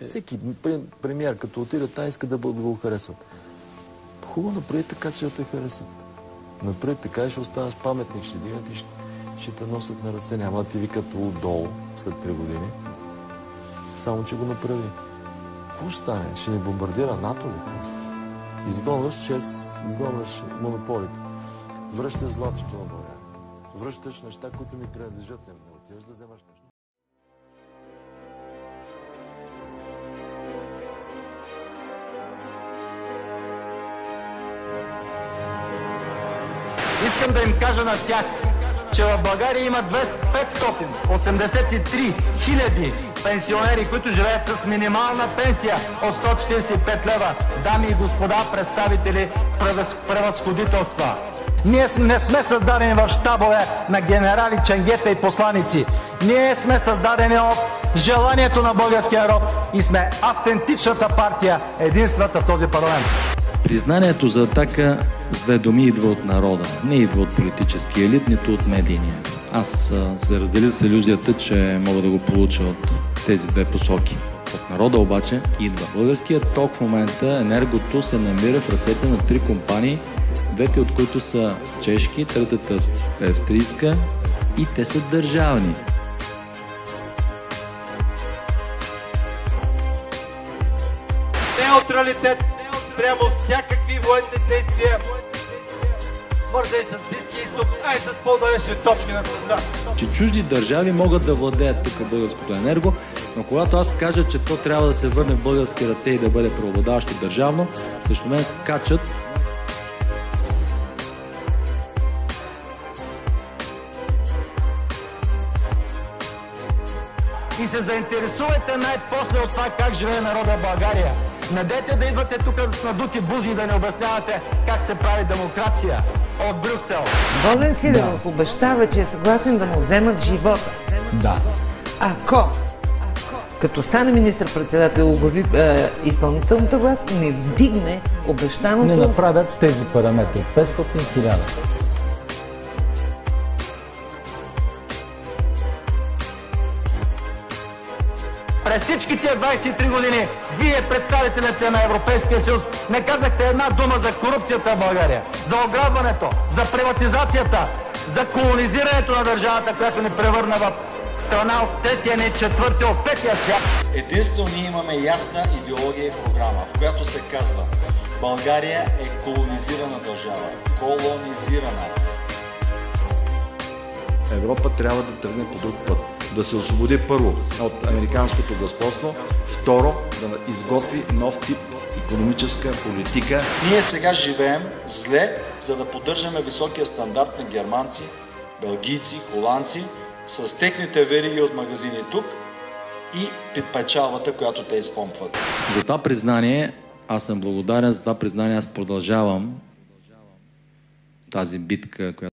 Всеки премиер, като отиде там, иска да го харесват. Хубаво, направи така, че да те харесат. Направи така, ще останеш паметник, ще дигнат и ще те носят на ръце. Няма да ти викат долу след 3 години. Само, че го направи. Какво ще стане? Ще ни бомбардира НАТО ли? Изгонваш чест, изгонваш монополите. Връщаш златото на България. Връщаш неща, които ми принадлежат. Не отиваш да вземаш нещо. Искам да им кажа на тях, че в България има 583 хиляди пенсионери, които живеят с минимална пенсия от 145 лева. Дами и господа, представители, превъзходителства. Ние не сме създадени в щабове на генерали, ченгета и посланици. Ние сме създадени от желанието на българския народ и сме автентичната партия, единствената в този парламент. Признанието за „Атака“ с две думи идва от народа, не идва от политическия елит, нито от медийния. Аз се разделя с илюзията, че мога да го получа от тези две посоки. От народа обаче идва. Българският ток в момента, енергото, се намира в ръцете на 3 компании, двете от които са чешки, третата е австрийска и те са държавни. Неутралитет спрямо всякакви военни действия, свързани с Близкия изток, а и с по-далечни точки на света. Че чужди държави могат да владеят тук българското енерго, но когато аз кажа, че то трябва да се върне в български ръце и да бъде преобладаващо държавно, срещу мен скачат. И се заинтересувайте най-после от това как живее народа в България. Не дейте да идвате тук с надути бузи и да не обяснявате как се прави демокрация от Брюксел. Волен Сидеров обещава, че е съгласен да му вземат живота. Да. Ако като стане министър-председател, оглави изпълнителната власт, не вдигне обещаното... Не направят тези параметри. 500-1000. През всички тия 23 години вие, представителите на Европейския съюз, не казахте една дума за корупцията в България, за ограбването, за приватизацията, за колонизирането на държавата, която ни превърна в страна от третия ни, четвъртия, от петия свят. Единствено ние имаме ясна идеология и програма, в която се казва: България е колонизирана държава. Колонизирана. Европа трябва да тръгне по друг път. Да се освободи първо от американското господство, второ да изготви нов тип икономическа политика. Ние сега живеем зле, за да поддържаме високия стандарт на германци, белгийци, холандци, с техните вериги от магазини тук и печалбата, която те изпомпват. За това признание аз съм благодарен, за това признание аз продължавам тази битка, която